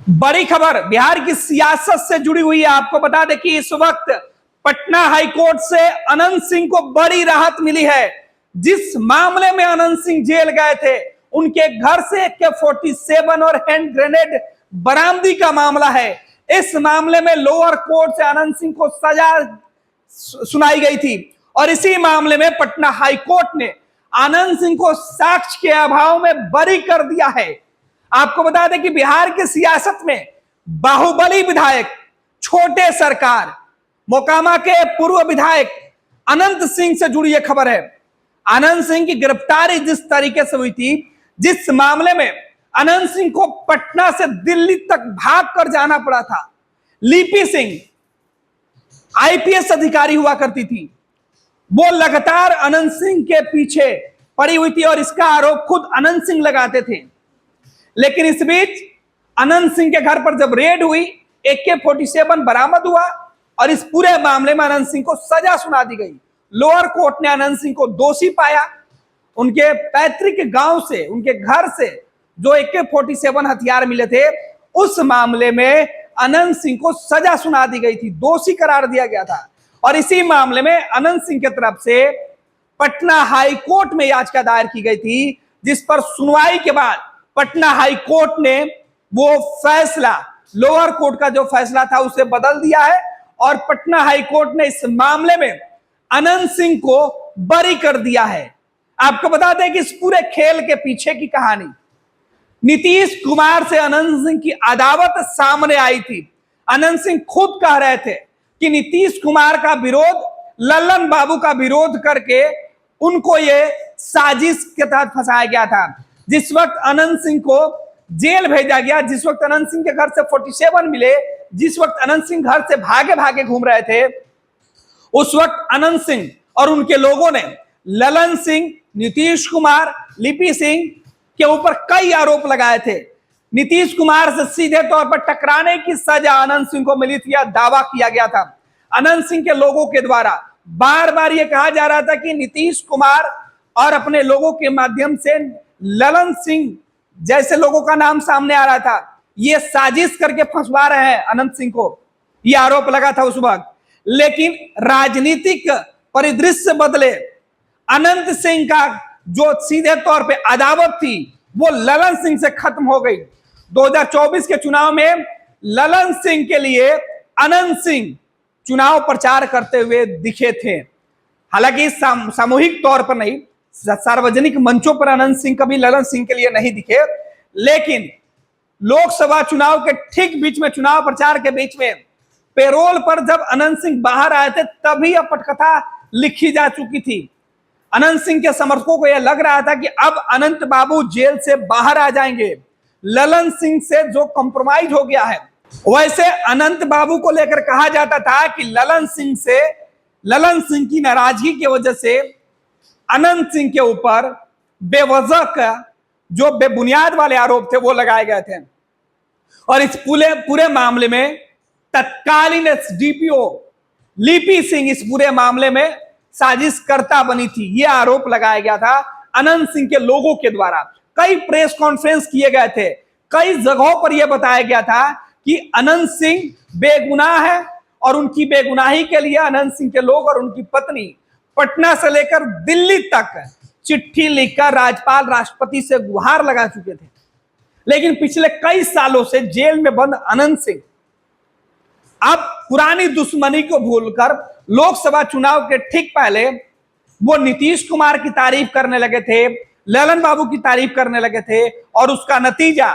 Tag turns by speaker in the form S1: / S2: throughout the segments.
S1: बड़ी खबर बिहार की सियासत से जुड़ी हुई है। आपको बता दें कि इस वक्त पटना हाईकोर्ट से अनंत सिंह को बड़ी राहत मिली है। जिस मामले में अनंत सिंह जेल गए थे, उनके घर से AK-47 और हैंड ग्रेनेड बरामदी का मामला है। इस मामले में लोअर कोर्ट से अनंत सिंह को सजा सुनाई गई थी और इसी मामले में पटना हाईकोर्ट ने अनंत सिंह को साक्ष्य के अभाव में बरी कर दिया है। आपको बता दें कि बिहार की सियासत में बाहुबली विधायक छोटे सरकार मोकामा के पूर्व विधायक अनंत सिंह से जुड़ी यह खबर है। अनंत सिंह की गिरफ्तारी जिस तरीके से हुई थी, जिस मामले में अनंत सिंह को पटना से दिल्ली तक भाग कर जाना पड़ा था। लिपि सिंह IPS अधिकारी हुआ करती थी, वो लगातार अनंत सिंह के पीछे पड़ी हुई थी और इसका आरोप खुद अनंत सिंह लगाते थे। लेकिन इस बीच अनंत सिंह के घर पर जब रेड हुई, AK-47 बरामद हुआ और इस पूरे मामले में अनंत सिंह को सजा सुना दी गई। लोअर कोर्ट ने अनंत सिंह को दोषी पाया। उनके पैतृक गांव से, उनके घर से जो AK-47 हथियार मिले थे, उस मामले में अनंत सिंह को सजा सुना दी गई थी, दोषी करार दिया गया था। और इसी मामले में अनंत सिंह की तरफ से पटना हाई कोर्ट में याचिका दायर की गई थी, जिस पर सुनवाई के बाद पटना हाई कोर्ट ने वो फैसला, लोअर कोर्ट का जो फैसला था, उसे बदल दिया है और पटना हाई कोर्ट ने इस मामले में अनंत सिंह को बरी कर दिया है। आपको बता दें कि इस पूरे खेल के पीछे की कहानी, नीतीश कुमार से अनंत सिंह की अदावत सामने आई थी। अनंत सिंह खुद कह रहे थे कि नीतीश कुमार का विरोध, लल्लन बाबू का विरोध करके उनको ये साजिश के तहत फंसाया गया था। जिस वक्त अनंत सिंह को जेल भेजा गया, जिस वक्त अनंत सिंह के घर से 47 मिले, जिस वक्त अनंत सिंह घर से भागे भागे घूम रहे थे, उस वक्त अनंत सिंह और उनके लोगों ने ललन सिंह, नीतीश कुमार, लिपि सिंह के ऊपर कई आरोप लगाए थे। नीतीश कुमार से सीधे तौर पर टकराने की सजा अनंत सिंह को मिली थी, दावा किया गया था। अनंत सिंह के लोगों के द्वारा बार बार यह कहा जा रहा था कि नीतीश कुमार और अपने लोगों के माध्यम से ललन सिंह जैसे लोगों का नाम सामने आ रहा था, ये साजिश करके फंसवा रहे हैं अनंत सिंह को, यह आरोप लगा था उस वक्त। लेकिन राजनीतिक परिदृश्य बदले, अनंत सिंह का जो सीधे तौर पे अदावत थी वो ललन सिंह से खत्म हो गई। 2024 के चुनाव में ललन सिंह के लिए अनंत सिंह चुनाव प्रचार करते हुए दिखे थे। हालांकि सामूहिक तौर पर नहीं, सार्वजनिक मंचों पर अनंत सिंह कभी ललन सिंह के लिए नहीं दिखे, लेकिन लोकसभा चुनाव के ठीक बीच में, चुनाव प्रचार के बीच में, पेरोल पर जब अनंत सिंह बाहर आए थे, तभी यह पटकथा लिखी जा चुकी थी। अनंत सिंह के समर्थकों को यह लग रहा था कि अब अनंत बाबू जेल से बाहर आ जाएंगे, ललन सिंह से जो कॉम्प्रोमाइज हो गया है। वैसे अनंत बाबू को लेकर कहा जाता था कि ललन सिंह की नाराजगी की वजह से अनंत सिंह के ऊपर बेवजह का जो बेबुनियाद वाले आरोप थे वो लगाए गए थे। और इस पूरे मामले में तत्कालीन SDPO लिपि सिंह इस पूरे मामले में साजिशकर्ता बनी थी, यह आरोप लगाया गया था अनंत सिंह के लोगों के द्वारा। कई प्रेस कॉन्फ्रेंस किए गए थे, कई जगहों पर यह बताया गया था कि अनंत सिंह बेगुनाह है और उनकी बेगुनाही के लिए अनंत सिंह के लोग और उनकी पत्नी पटना से लेकर दिल्ली तक चिट्ठी लिखकर राज्यपाल, राष्ट्रपति से गुहार लगा चुके थे। लेकिन पिछले कई सालों से जेल में बंद अनंत सिंह अब पुरानी दुश्मनी को भूलकर लोकसभा चुनाव के ठीक पहले वो नीतीश कुमार की तारीफ करने लगे थे, ललन बाबू की तारीफ करने लगे थे और उसका नतीजा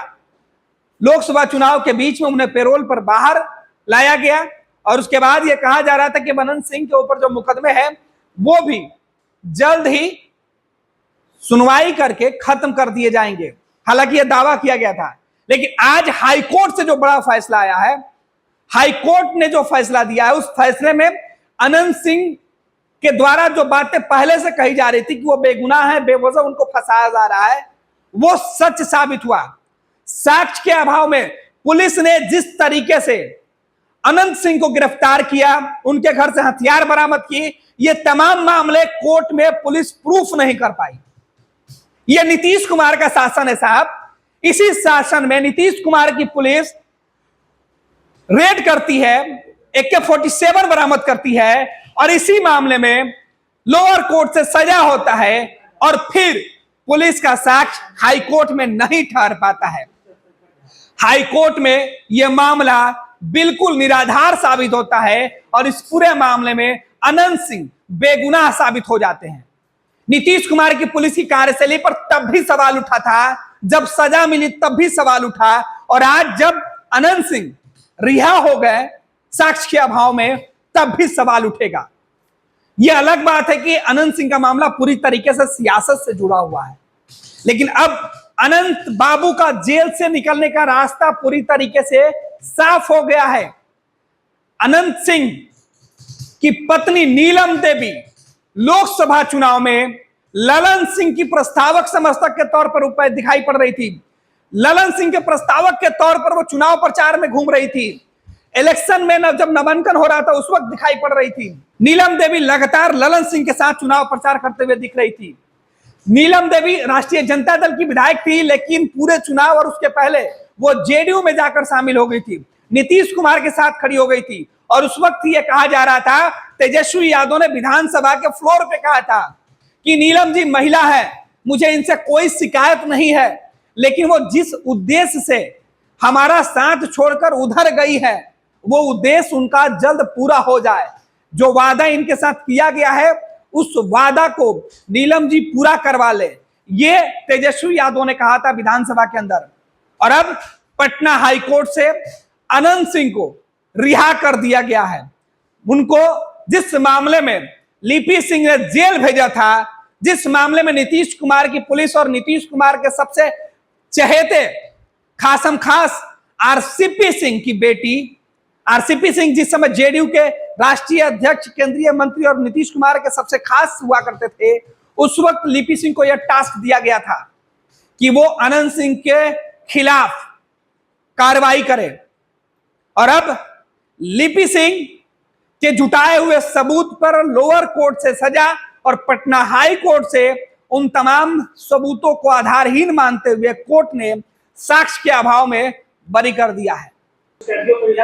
S1: लोकसभा चुनाव के बीच में उन्हें पेरोल पर बाहर लाया गया। और उसके बाद यह कहा जा रहा था कि अनंत सिंह के ऊपर जो मुकदमे हैं वो भी जल्द ही सुनवाई करके खत्म कर दिए जाएंगे। हालांकि यह दावा किया गया था, लेकिन आज हाईकोर्ट से जो बड़ा फैसला आया है, हाईकोर्ट ने जो फैसला दिया है, उस फैसले में अनंत सिंह के द्वारा जो बातें पहले से कही जा रही थी कि वो बेगुनाह है, बेवजह उनको फंसाया जा रहा है, वो सच साबित हुआ। साक्ष्य के अभाव में पुलिस ने जिस तरीके से अनंत सिंह को गिरफ्तार किया, उनके घर से हथियार बरामद किए, ये तमाम मामले कोर्ट में पुलिस प्रूफ नहीं कर पाई। यह नीतीश कुमार का शासन है साहब। इसी शासन में नीतीश कुमार की पुलिस रेड करती है, AK-47 बरामद करती है और इसी मामले में लोअर कोर्ट से सजा होता है और फिर पुलिस का साक्ष्य हाई कोर्ट में नहीं ठहर पाता है। हाई कोर्ट में यह मामला बिल्कुल निराधार साबित होता है और इस पूरे मामले में अनंत सिंह बेगुनाह साबित हो जाते हैं। नीतीश कुमार की पुलिस की कार्यशैली पर तब भी सवाल उठा था, जब सजा मिली तब भी सवाल उठा, और आज जब अनंत सिंह रिहा हो गए साक्ष्य के अभाव में तब भी सवाल उठेगा। यह अलग बात है कि अनंत सिंह का मामला पूरी तरीके से सियासत से जुड़ा हुआ है, लेकिन अब अनंत बाबू का जेल से निकलने का रास्ता पूरी तरीके से साफ हो गया है। अनंत सिंह की पत्नी नीलम देवी लोकसभा चुनाव में ललन सिंह की प्रस्तावक समर्थक के तौर पर दिखाई पड़ रही थी। ललन सिंह के प्रस्तावक के तौर पर वो चुनाव प्रचार में घूम रही थी। इलेक्शन में जब नामांकन हो रहा था उस वक्त दिखाई पड़ रही थी। नीलम देवी लगातार ललन सिंह के साथ चुनाव प्रचार करते हुए दिख रही थी। नीलम देवी राष्ट्रीय जनता दल की विधायक थी, लेकिन पूरे चुनाव और उसके पहले वो जेडीयू में जाकर शामिल हो गई थी, नीतीश कुमार के साथ खड़ी हो गई थी। और उस वक्त ये कहा जा रहा था, तेजस्वी यादव ने विधानसभा के फ्लोर पे कहा था कि नीलम जी महिला है, मुझे इनसे कोई शिकायत नहीं है, लेकिन वो जिस उद्देश्य से हमारा साथ छोड़कर उधर गई है वो उद्देश्य उनका जल्द पूरा हो जाए। जो वादा इनके साथ किया गया है उस वादा को नीलम जी पूरा करवा ले, ये तेजस्वी यादव ने कहा था विधानसभा के अंदर। और अब पटना हाईकोर्ट से अनंत सिंह को रिहा कर दिया गया है। उनको जिस मामले में लिपि सिंह ने जेल भेजा था, जिस मामले में नीतीश कुमार की पुलिस और नीतीश कुमार के सबसे चहेते खासम खास आरसीपी सिंह की बेटी, आरसीपी सिंह जिस समय जेडीयू के राष्ट्रीय अध्यक्ष, केंद्रीय मंत्री और नीतीश कुमार के सबसे खास हुआ करते थे, उस वक्त लिपि सिंह को यह टास्क दिया गया था कि वो अनंत सिंह के खिलाफ कार्रवाई करे। और अब लिपि सिंह के जुटाए हुए सबूत पर लोअर कोर्ट से सजा और पटना हाई कोर्ट से उन तमाम सबूतों को आधारहीन मानते हुए कोर्ट ने साक्ष्य के अभाव में बरी कर दिया है।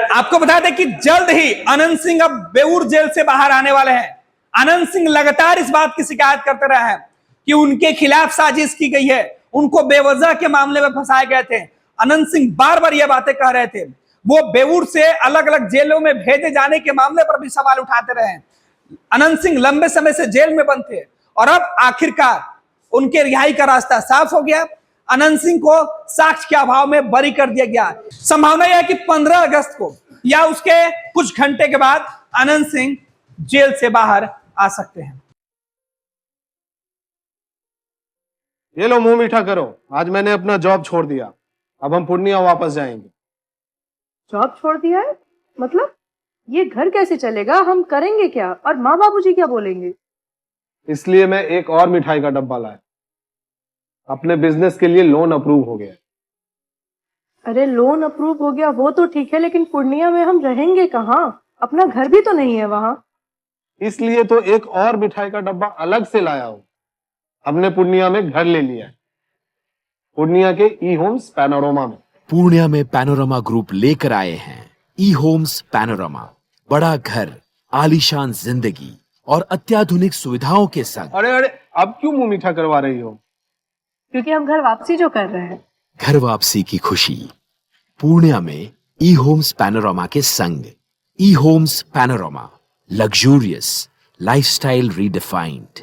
S1: आपको बता दें कि जल्द ही अनंत सिंह अब बेऊर जेल से बाहर आने वाले हैं। अनंत सिंह लगातार इस बात की शिकायत करते रहे हैं कि उनके खिलाफ साजिश की गई है, उनको बेवजह के मामले में फंसाए गए थे। अनंत सिंह बार बार यह बातें कह रहे थे। वो बेऊर से अलग अलग जेलों में भेजे जाने के मामले पर भी सवाल उठाते रहे। अनंत सिंह लंबे समय से जेल में बंद थे और अब आखिरकार उनके रिहाई का रास्ता साफ हो गया। अनंत सिंह को साक्ष्य के अभाव में बरी कर दिया गया। संभावना यह है कि 15 अगस्त को या उसके कुछ घंटे के बाद अनंत सिंह जेल से बाहर आ सकते हैं।
S2: ये लो मुंह मीठा करो, आज मैंने अपना जॉब छोड़ दिया, अब हम पूर्णिया वापस जाएंगे।
S3: जॉब छोड़ दिया है? मतलब ये घर कैसे चलेगा? हम करेंगे क्या? और माँ बाबूजी क्या बोलेंगे?
S2: इसलिए मैं एक और मिठाई का डब्बा लाया। अपने बिजनेस के लिए लोन अप्रूव हो गया।
S3: अरे लोन अप्रूव हो गया वो तो ठीक है, लेकिन पूर्णिया में हम रहेंगे कहाँ? अपना घर भी तो नहीं है वहां।
S2: इसलिए तो एक और मिठाई का डब्बा अलग से लाया हूं। हमने पूर्णिया में घर ले लिया है, पूर्णिया के ई होम्स पैनोरमा में।
S4: पूर्णिया में पैनोरमा ग्रुप लेकर आए हैं ई होम्स पैनोरमा। बड़ा घर, आलीशान जिंदगी और अत्याधुनिक सुविधाओं के संग।
S2: अरे अब क्यों मुंह मीठा करवा रही हो?
S3: क्योंकि हम घर वापसी जो कर रहे हैं।
S4: घर वापसी की खुशी पूर्णिया में ई होम्स पैनोरमा के संग। ई homes panorama, luxurious lifestyle redefined.